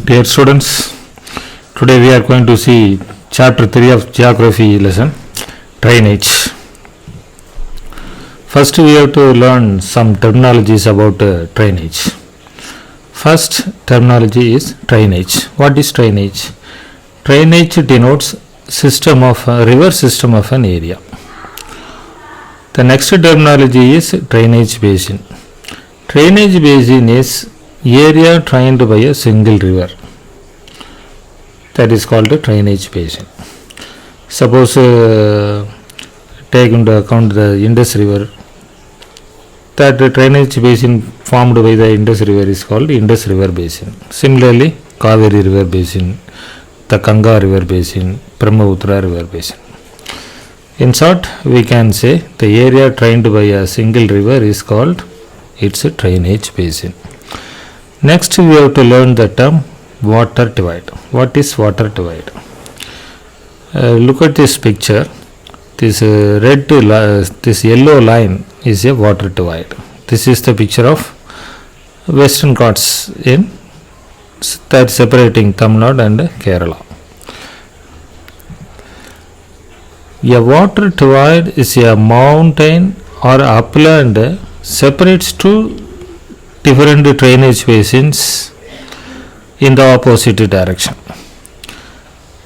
Dear students, today we are going to see chapter 3 of geography lesson, drainage. First we have to learn some terminologies about drainage. First terminology is drainage. What is drainage? Drainage denotes system of river system of an area. The next terminology is drainage basin. Drainage basin is area drained by a single river. That is called a drainage basin. Suppose take into account the Indus River. That drainage basin formed by the Indus River is called Indus River Basin. Similarly, Kaveri River Basin, the Ganga River Basin, Brahmaputra River Basin. In short, we can say the area drained by a single river is called its a drainage basin. Next, we have to learn the term water divide. What is water divide? Look at this picture. This this yellow line is a water divide. This is the picture of Western Ghats in that separating Tamil Nadu and Kerala. A water divide is a mountain or upland separates two different drainage basins in the opposite direction.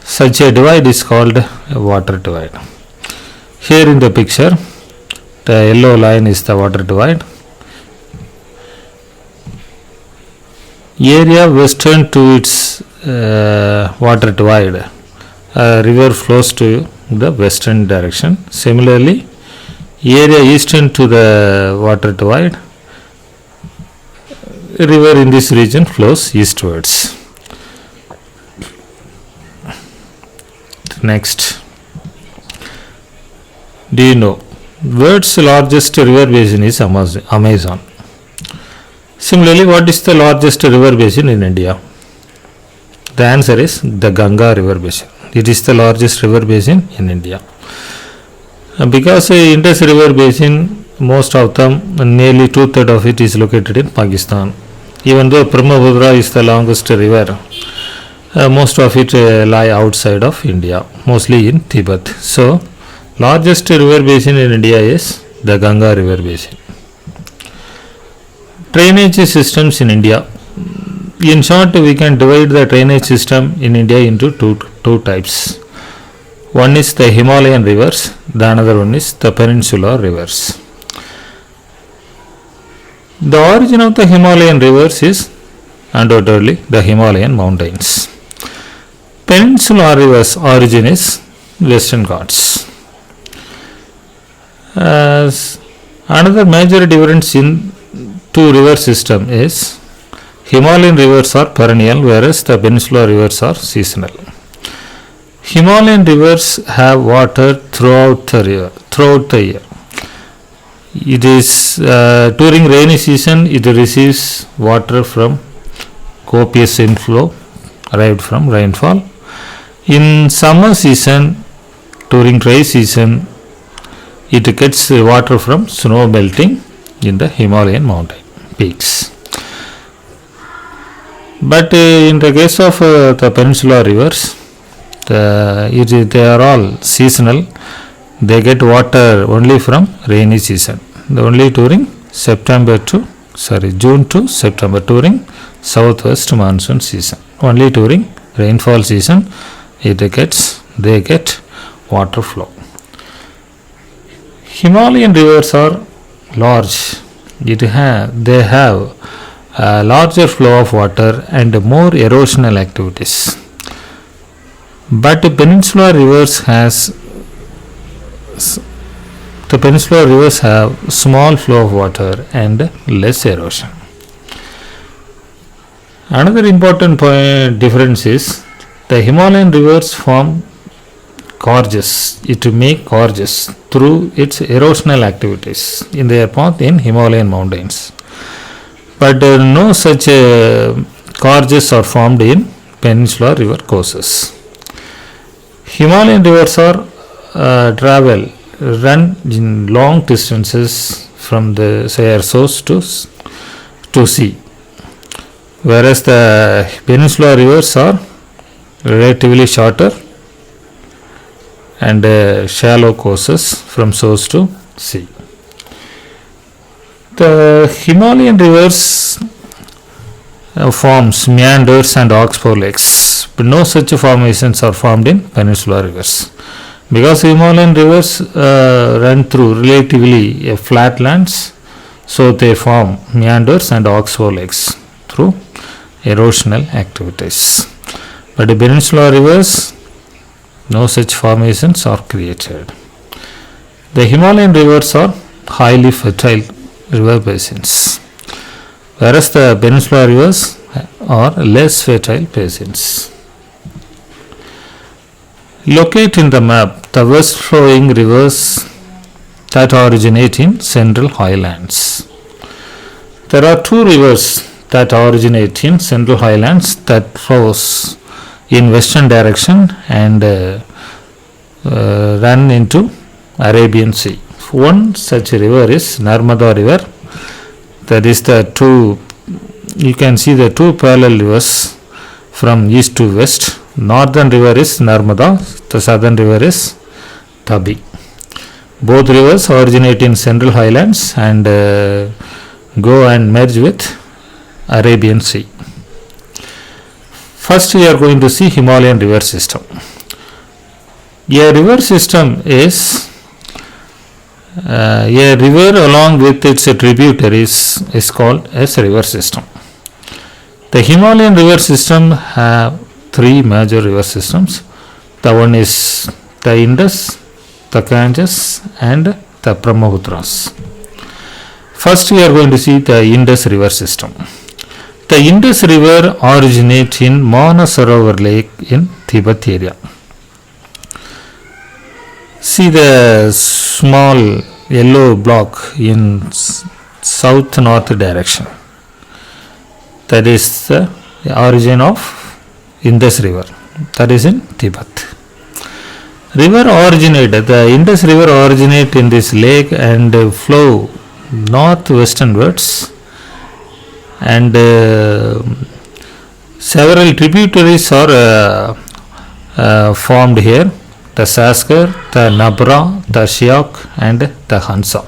Such a divide is called a water divide. Here in the picture, the yellow line is the water divide. Area western to its water divide, a river flows to the western direction. Similarly, area eastern to the water divide, river in this region flows eastwards. Next, do you know world's largest river basin is Amazon? Similarly, what is the largest river basin in India? The answer is the Ganga River Basin. It is the largest river basin in India. Because Indus River Basin, most of them, nearly 2/3 of it is located in Pakistan. Even though Brahmaputra is the longest river, most of it lie outside of India, mostly in Tibet. So, largest river basin in India is the Ganga River Basin. Drainage systems in India. In short, we can divide the drainage system in India into two types. One is the Himalayan rivers, the another one is the peninsular rivers. The origin of the Himalayan rivers is undoubtedly the Himalayan mountains. Peninsular rivers origin is Western Ghats. Another major difference in two river system is Himalayan rivers are perennial, whereas the peninsular rivers are seasonal. Himalayan rivers have water throughout the year. It is during rainy season it receives water from copious inflow arrived from rainfall. In summer season, during dry season, it gets water from snow melting in the Himalayan mountain peaks. But in the case of the peninsular rivers, they are all seasonal. They get water only from rainy season, only during June to September, during southwest monsoon season. Only during rainfall season they get water flow. Himalayan rivers are large. They have a larger flow of water and more erosional activities. But the peninsular rivers have small flow of water and less erosion. Another important difference is the Himalayan rivers form gorges. It make gorges through its erosional activities in their path in Himalayan mountains. But no such gorges are formed in peninsular river courses. Himalayan rivers are run in long distances from their source to sea. whereas the peninsular rivers are relatively shorter and shallow courses from source to sea. The Himalayan rivers forms meanders and oxbow lakes, but no such formations are formed in peninsular rivers. Because Himalayan rivers run through relatively flat lands, so they form meanders and oxbow lakes through erosional activities. But the peninsular rivers, no such formations are created. The Himalayan rivers are highly fertile river basins, whereas the peninsular rivers are less fertile basins. Locate in the map the west flowing rivers that originate in central highlands. There are two rivers that originate in central highlands that flows in western direction and run into Arabian Sea. One such river is Narmada river. That is the two, you can see the two parallel rivers from east to west. Northern river is Narmada, the southern river is Tabi. Both rivers originate in central highlands and go and merge with Arabian Sea. First we are going to see Himalayan river system. A river system is a river along with its tributaries is called as river system. The Himalayan river system have three major river systems. The one is the Indus, the Ganges and the Brahmaputras. First we are going to see the Indus river system. The Indus river originates in Manasarovar Lake in Tibet area. See the small yellow block in south-north direction. That is the origin of Indus river. That is in Tibet. The Indus river originates in this lake and flow northwesternwards, and several tributaries are formed here. The Saskar, the Nabra, the Shiok and the Hansa.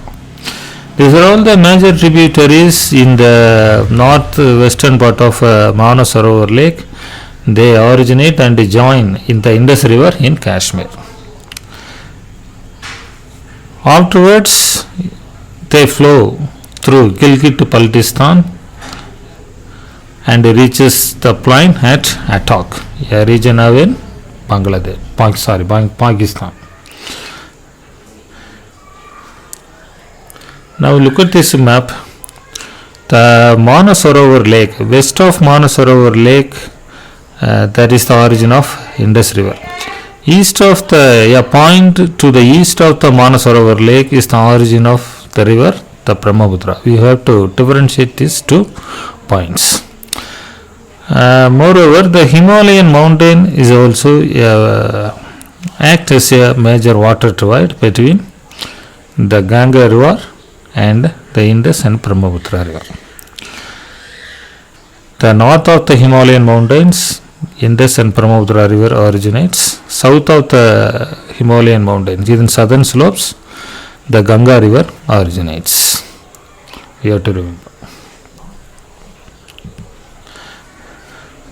These are all the major tributaries in the northwestern part of Manasarovar Lake. They originate and join in the Indus river in Kashmir. Afterwards, they flow through Gilgit-Baltistan and reaches the plain at Attock, a region of in Pakistan. Now look at this map. The Manasarovar Lake, west of Manasarovar Lake, that is the origin of Indus river. East of a point to the east of the Manasarovar Lake is the origin of the river, the Brahmaputra. We have to differentiate these 2 points. Moreover, the Himalayan mountain is also act as a major water divide between the Ganga river and the Indus and Brahmaputra river. The north of the Himalayan mountains, Indus and Brahmaputra river originates. South of the Himalayan mountains, in southern slopes, the Ganga river originates. You have to remember.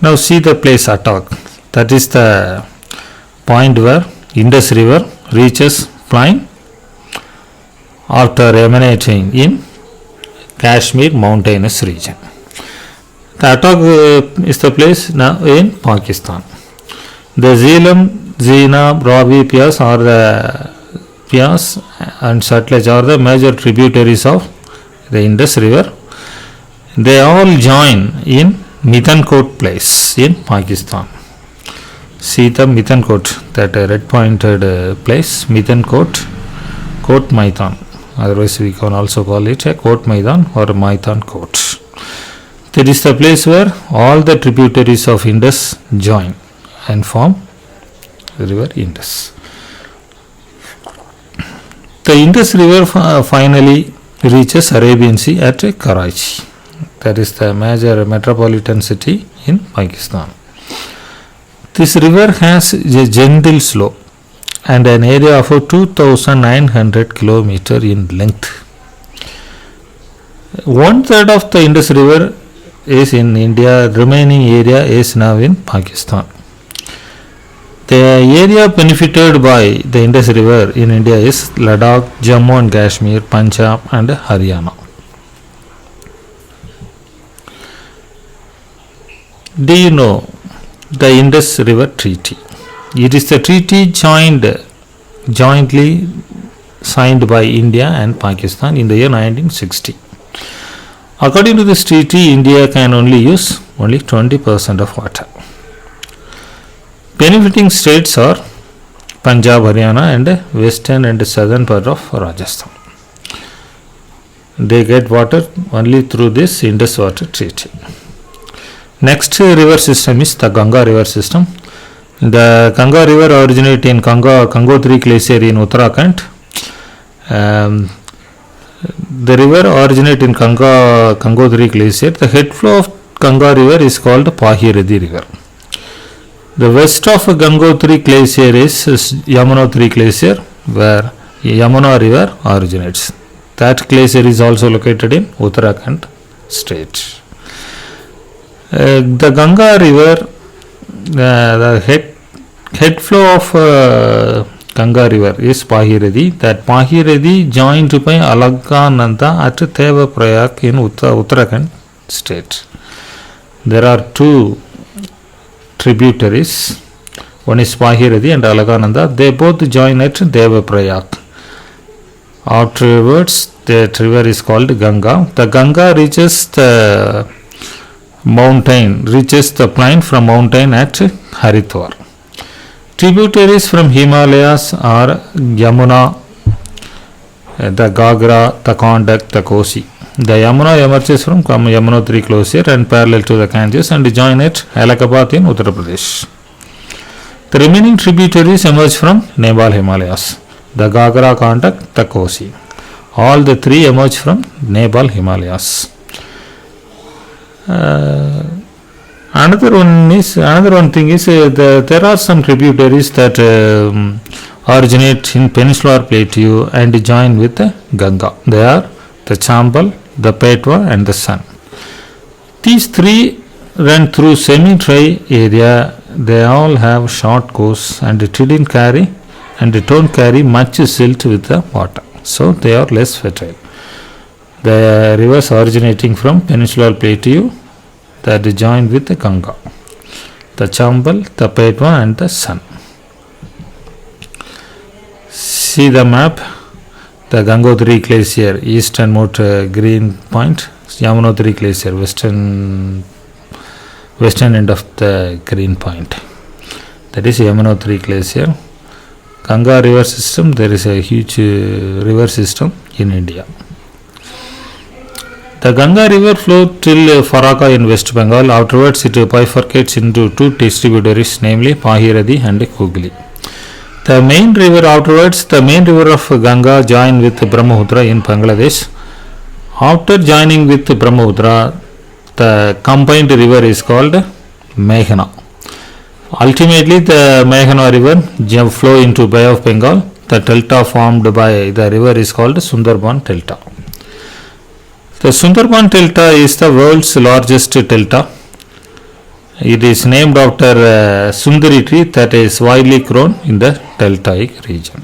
Now see the place Attock. That is the point where Indus river reaches plain after emanating in Kashmir mountainous region. The Attock is the place now in Pakistan. The Jhelum, Jina, Ravi, Pias are the Pias and Satluj are the major tributaries of the Indus river. They all join in Mithankot place in Pakistan. See the Mithankot, that red pointed place, Mithankot, Kot Maidan. Otherwise we can also call it a Kot Maidan or Maidan Kot. That is the place where all the tributaries of Indus join and form the river Indus. The Indus river finally reaches Arabian Sea at Karachi. that is the major metropolitan city in Pakistan. This river has a gentle slope and an area of 2,900 kilometers in length. 1/3 of the Indus River is in India, remaining area is now in Pakistan. The area benefited by the Indus River in India is Ladakh, Jammu and Kashmir, Punjab and Haryana. Do you know the Indus River Treaty? It is the treaty jointly signed by India and Pakistan in the year 1960. According to this treaty, India can only use 20% of water. Benefiting states are Punjab, Haryana and western and southern part of Rajasthan. They get water only through this Indus Water Treaty. Next river system is the Ganga river system. The Ganga river originates in Gangotri glacier in Uttarakhand. The river originates in Gangotri glacier. The headflow of Ganga river is called Bhagirathi river. The west of Gangotri glacier is Yamunotri glacier, where Yamuna river originates. That glacier is also located in Uttarakhand state. The Ganga river, the headflow of Ganga river is Bhagirathi. That Bhagirathi joined by Alakananda at Devaprayag in Uttarakhand state. There are two tributaries. One is Bhagirathi and Alakananda. They both join at Devaprayag. Afterwards, that river is called Ganga. The Ganga reaches the plain from mountain at Haridwar. Tributaries from Himalayas are Yamuna, the Gagra, the Kondak, the Kosi. The Yamuna emerges from Yamunotri glacier and parallel to the Ganges and join at Allahabad in Uttar Pradesh. The remaining tributaries emerge from Nepal Himalayas, the Gagra, Kondak, the Kosi. All the three emerge from Nepal Himalayas. Another one thing is there are some tributaries that originate in peninsular plateau and join with the Ganga. They are the Chambal, the Petwa and the Sun. These three run through semi-dry area. They all have short course and don't carry much silt with the water, so they are less fertile. The rivers originating from peninsular plateau that join with the Ganga, the Chambal, the Petwa and the Sun. See the map. The Gangotri glacier easternmost green point, Yamunotri glacier western end of the green point. That is Yamunotri glacier. Ganga river system, there is a huge river system in India. The Ganga river flows till Faraka in West Bengal. Afterwards, it bifurcates into two tributaries, namely Bhagirathi and Hooghly. The main river of Ganga join with Brahmaputra in Bangladesh. After joining with Brahmaputra, the combined river is called Meghna. Ultimately, the Meghna river flow into Bay of Bengal. The delta formed by the river is called Sundarban Delta. The Sundarban Delta is the world's largest delta. It is named after a Sundari tree that is widely grown in the deltaic region.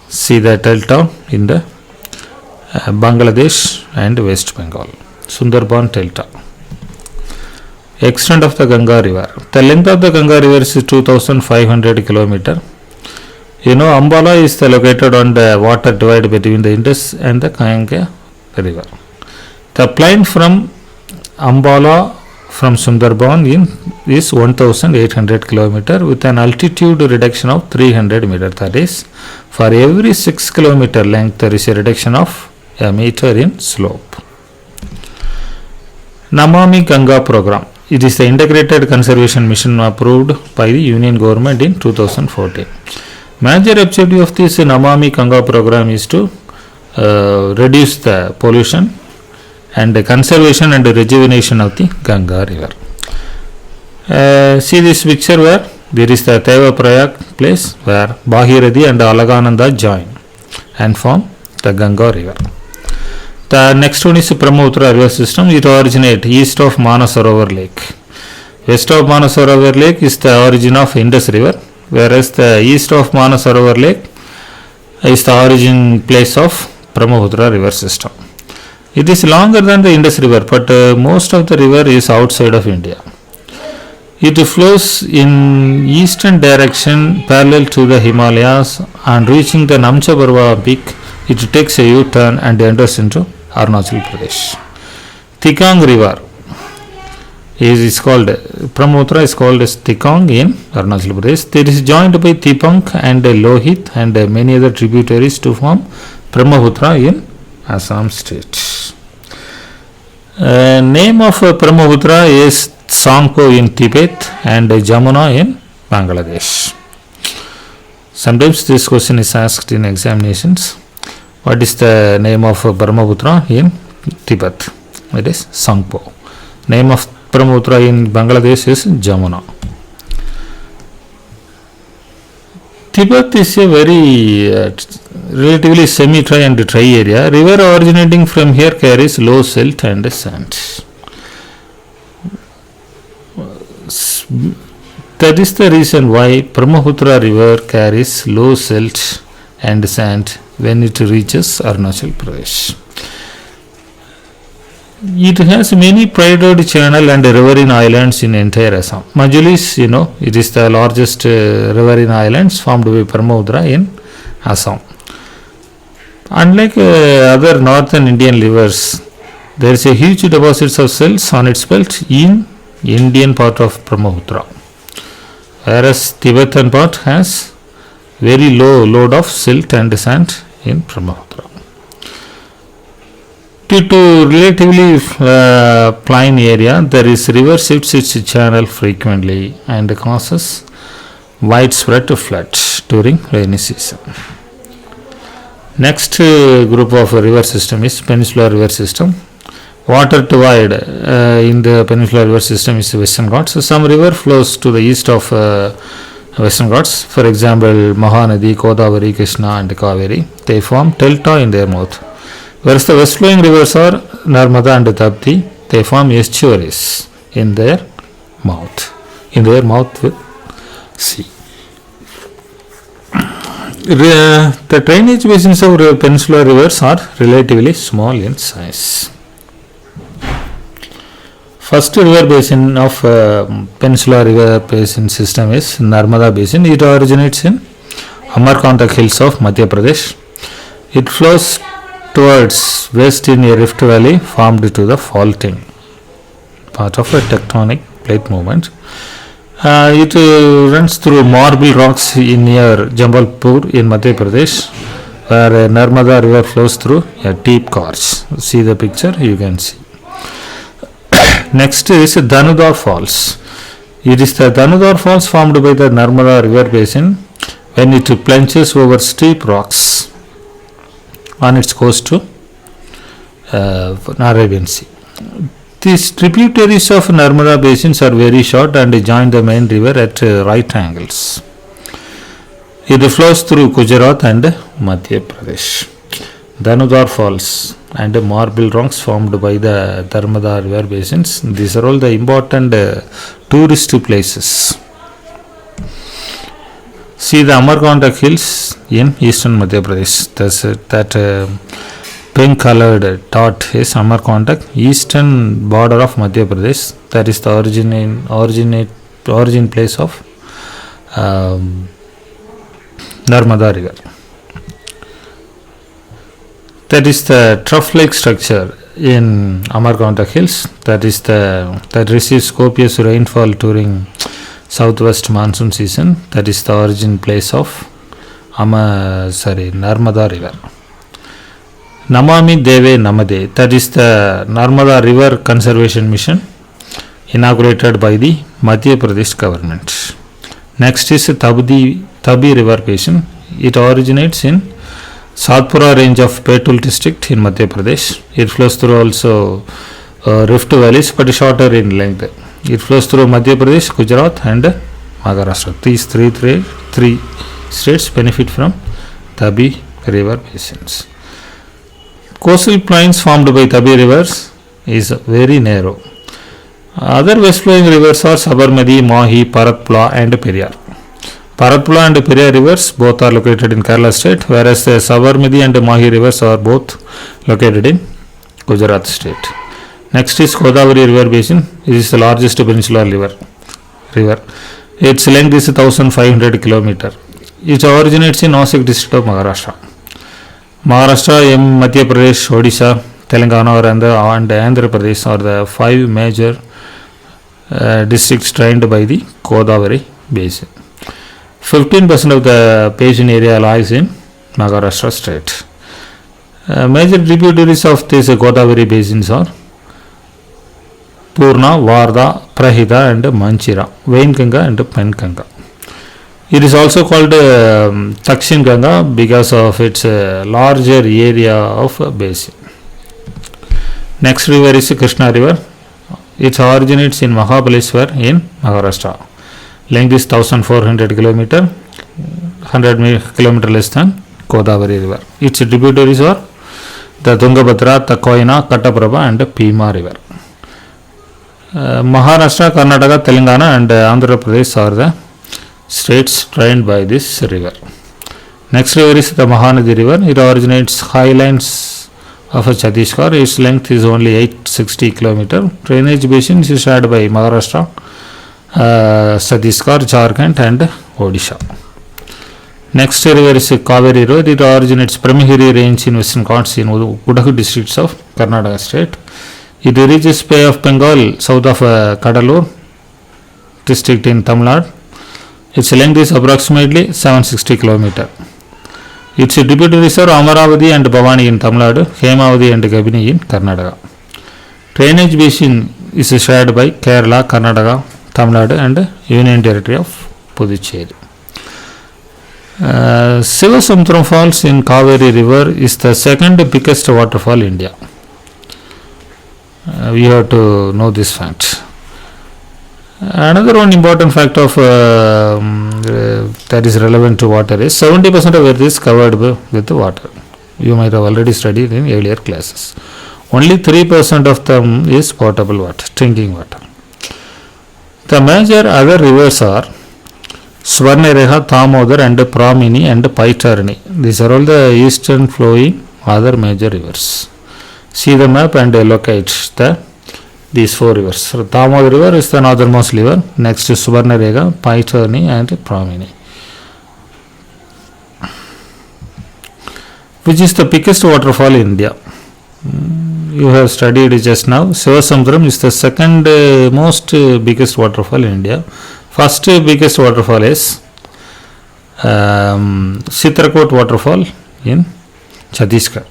See the delta in the Bangladesh and West Bengal. Sundarban Delta. Extent of the Ganga river. The length of the Ganga river is 2,500 km. You know, Ambala is located on the water divide between the Indus and the Ganga river. The plain from Ambala from Sundarban is 1,800 km with an altitude reduction of 300 meters. That is, for every 6 km length, there is a reduction of a meter in slope. Namami Ganga program. It is the integrated conservation mission approved by the Union government in 2014. Major objective of this Namami Ganga program is to reduce the pollution and the conservation and rejuvenation of the Ganga river. See this picture where there is the Devaprayag place where Bhagirathi and Alagananda join and form the Ganga river. The next one is Brahmaputra river system. It originates east of Manasarovar lake. West of Manasarovar lake is the origin of Indus river, whereas the east of Manasarovar lake is the origin place of Brahmaputra river system. It is longer than the Indus river, but most of the river is outside of India. It flows in eastern direction parallel to the Himalayas, and reaching the Namcha Parva peak, it takes a U-turn and enters into Arunachal Pradesh. Tikang river is called, Brahmaputra is called as Tikang in Arunachal Pradesh. It is joined by Tipang and Lohit and many other tributaries to form Brahmaputra in Assam state. Name of Brahmaputra is Tsangpo in Tibet and Jamuna in Bangladesh. Sometimes this question is asked in examinations. What is the name of Brahmaputra in Tibet? It is Tsangpo. Name of Brahmaputra in Bangladesh is Jamuna. Tibet is a very relatively semi-dry and dry area. River originating from here carries low silt and sand. That is the reason why Brahmaputra river carries low silt and sand when it reaches Arunachal Pradesh. It has many private channel and riverine islands in entire Assam. Majuli is, it is the largest riverine islands formed by Brahmaputra in Assam. Unlike other northern Indian rivers, there is a huge deposits of silts on its belt in Indian part of Brahmaputra, whereas Tibetan part has very low load of silt and sand in Brahmaputra. Due to relatively plain area, the river shifts its channel frequently and causes widespread flood during rainy season. Next group of river system is Peninsular river system. Water divide in the Peninsular river system is Western Ghats. So some river flows to the east of Western Ghats. For example, Mahanadi, Godavari, Krishna and Kaveri. They form delta in their mouth. Whereas the west flowing rivers are Narmada and Tapti. They form estuaries in their mouth. With sea. The drainage basins of peninsular rivers are relatively small in size. First river basin of peninsular river basin system is Narmada basin. It originates in Amarkantak hills of Madhya Pradesh. It flows towards west in a rift valley formed to the faulting part of a tectonic plate movement. It runs through marble rocks near Jambalpur in Madhya Pradesh, where Narmada river flows through a deep gorge. See the picture, you can see. Next is Dhanudhar Falls. It is the Dhanudhar Falls formed by the Narmada river basin when it plunges over steep rocks on its coast to Arabian Sea. These tributaries of Narmada basins are very short and join the main river at right angles. It flows through Gujarat and Madhya Pradesh. Dhanudhar Falls and marble rocks formed by the Narmada river basins. These are all the important tourist places. See the Amarkantak hills in eastern Madhya Pradesh. That pink colored dot is Amarkantak, eastern border of Madhya Pradesh. That is the origin place of Narmada river. That is the trough-like structure in Amarkantak hills. That receives copious rainfall during southwest monsoon season. That is the origin place of Narmada river. Namami Deve Namade, that is the Narmada river conservation mission inaugurated by the Madhya Pradesh government. Next is Tabi river basin. It originates in Satpura range of Betul district in Madhya Pradesh. It flows through also Rift valleys but shorter in length. It flows through Madhya Pradesh, Gujarat and Maharashtra. These three states benefit from Tabi river basins. Coastal plains formed by Tabi rivers is very narrow. Other west flowing rivers are Sabarmati, Mahi, Paratpula and Periyar. Paratpula and Periyar rivers both are located in Kerala state, whereas the Sabarmati and Mahi rivers are both located in Gujarat state. Next is Godavari river basin. It is the largest peninsular river. Its length is 1500 km. It originates in Nashik district of Maharashtra. Maharashtra, Madhya Pradesh, Odisha, Telangana and Andhra Pradesh are the 5 major districts drained by the Godavari basin. 15% of the basin area lies in Maharashtra state. Major tributaries of this Godavari basins are Purna, Varda, Prahita and Manchira, Vainganga and Penkanga. It is also called Dakshin Ganga because of its larger area of basin. Next river is Krishna river. It originates in Mahabaleshwar in Maharashtra. Length is 1400 km, 100 km less than Godavari river. Its tributaries are the Tungabhadra, Takoina, Kattaprabha and Bhima river. Maharashtra, Karnataka, Telangana and Andhra Pradesh are the states drained by this river. Next river is the Mahanadi river. It originates highlands of Chhattisgarh. Its length is only 860 km. Drainage basin is shared by Maharashtra, Chhattisgarh, Jharkhand and Odisha. Next river is Kaveri river. It originates Brahmagiri range in Western Ghats in Kudagu districts of Karnataka state. It reaches Bay of Bengal south of Kadalur district in Tamil Nadu. Its length is approximately 760 km. Its tributaries are Amaravati and Bhavani in Tamil Nadu, Hemavati and Gabini in Karnataka. Drainage basin is shared by Kerala, Karnataka, Tamil Nadu and Union Territory of Puducherry. Sivasamudram Falls in Kaveri river is the second biggest waterfall in India. We have to know this fact. Another one important fact of that is relevant to water is 70% of earth is covered with water. You might have already studied in earlier classes. Only 3% of them is potable water, drinking water. The major other rivers are Swarnarekha, Damodar and Brahmini and Paitarini. These are all the eastern flowing other major rivers. See the map and locate these 4 rivers. So, Damodar river is the northernmost river. Next is Swarnarekha, Paitarini and Brahmini. Which is the biggest waterfall in India? You have studied just now. Sivasamudram is the second most biggest waterfall in India. First biggest waterfall is Chitrakot waterfall in Chhattisgarh.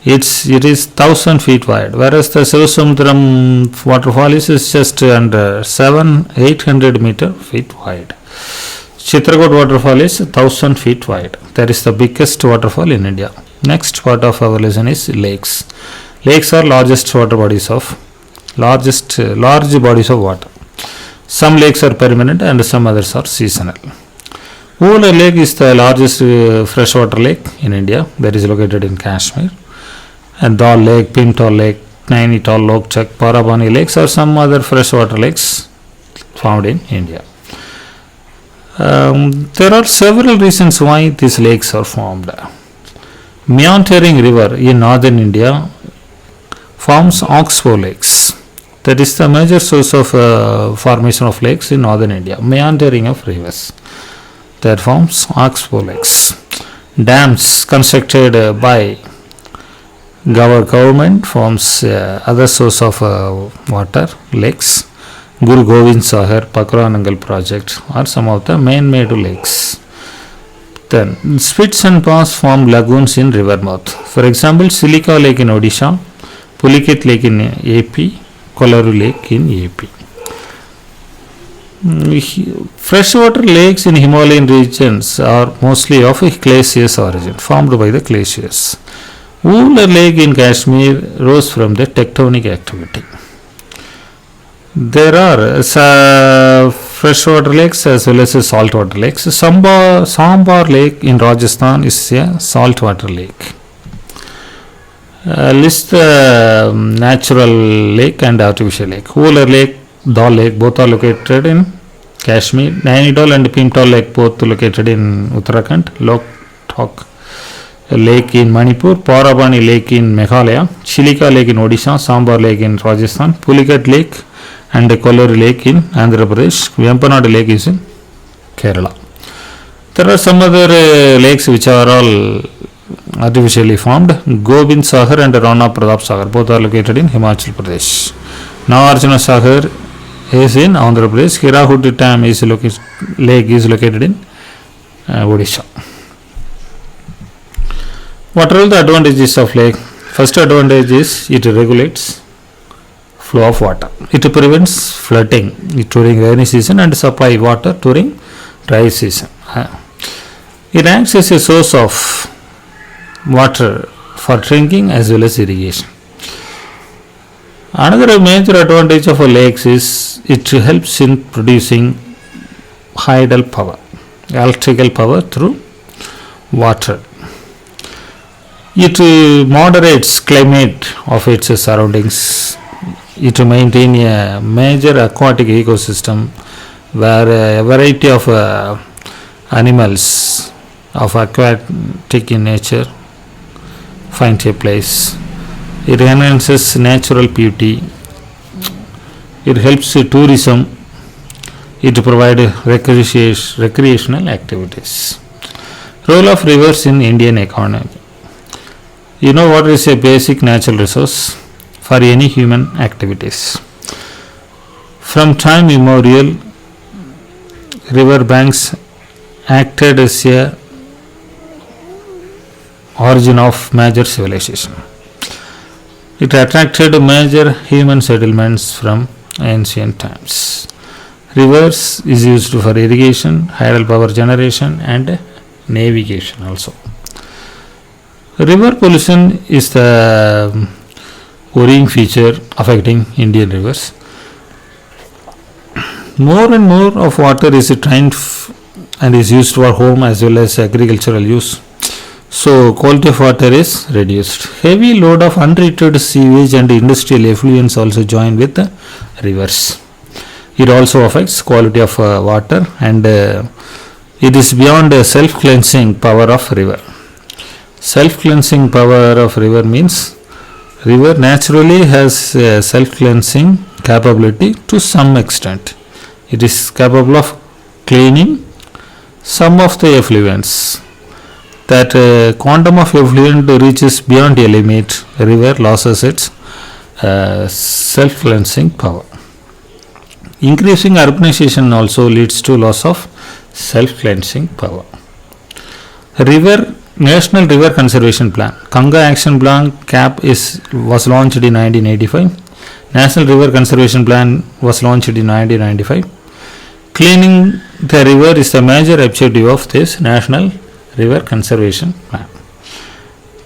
It is 1000 feet wide, whereas the Sivasamudram waterfall is just under 800 feet wide. Chitrakot waterfall is 1000 feet wide. That is the biggest waterfall in India. Next part of our lesson is lakes. Lakes are large bodies of water. Some lakes are permanent and some others are seasonal. Ula Lake is the largest freshwater lake in India, that is located in Kashmir. And Dal Lake, Pimtol Lake, Nainital, Lokchak, Parabani lakes are some other freshwater lakes found in India. There are several reasons why these lakes are formed. Meandering river in northern India forms oxbow lakes. That is the major source of formation of lakes in northern India. Meandering of rivers that forms oxbow lakes. Dams constructed by government forms other source of water lakes. Guru Govind Sagar, Pakra Nangal project are some of the man-made lakes. Then spits and ponds form lagoons in river mouth. For example, Silika Lake in Odisha, Puliket Lake in AP, Kolaru Lake in AP. Freshwater lakes in Himalayan regions are mostly of a glaciers origin, formed by the glaciers. Wooler Lake in Kashmir rose from the tectonic activity. There are freshwater lakes as well as saltwater lakes. Sambar Lake in Rajasthan is a saltwater lake. List the natural lake and artificial lake. Wooler Lake, Dal Lake, both are located in Kashmir. Nainidal and Pimtal Lake, both located in Uttarakhand. Loktak Lake in Manipur, Parabani Lake in Meghalaya, Chilika Lake in Odisha, Sambar Lake in Rajasthan, Pulicat Lake and Kolori Lake in Andhra Pradesh, Vempanadu Lake is in Kerala. There are some other lakes which are all artificially formed. Gobind Sagar and Rana Pratap Sagar, both are located in Himachal Pradesh. Nagarjuna Sagar is in Andhra Pradesh. Hirahudi Dam lake is located in Odisha. What are all the advantages of lake? First advantage is it regulates flow of water. It prevents flooding during rainy season and supply water during dry season. It acts as a source of water for drinking as well as irrigation. Another major advantage of a lake is it helps in producing tidal power, electrical power through water. It moderates climate of its surroundings. It maintains a major aquatic ecosystem where a variety of animals of aquatic in nature find a place. It enhances natural beauty. It helps tourism. It provides recreational activities. Role of rivers in Indian economy. You know what is a basic natural resource for any human activities. From time immemorial, river banks acted as a origin of major civilization. It attracted major human settlements from ancient times. Rivers is used for irrigation, tidal power generation and navigation also. River pollution is the worrying feature affecting Indian rivers. More and more of water is drained and is used for home as well as agricultural use. So quality of water is reduced. Heavy load of untreated sewage and industrial effluents also join with the rivers. It also affects quality of water and it is beyond the self-cleansing power of river. Self-cleansing power of river means river naturally has a self-cleansing capability to some extent. It is capable of cleaning some of the effluents. That quantum of effluent reaches beyond a limit, a river loses its self-cleansing power. Increasing urbanization also leads to loss of self-cleansing power. National River Conservation Plan, Ganga Action Plan CAP was launched in 1985. National River Conservation Plan was launched in 1995. Cleaning the river is the major objective of this National River Conservation Plan.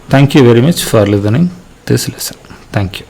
Thank you very much for listening this lesson. Thank you.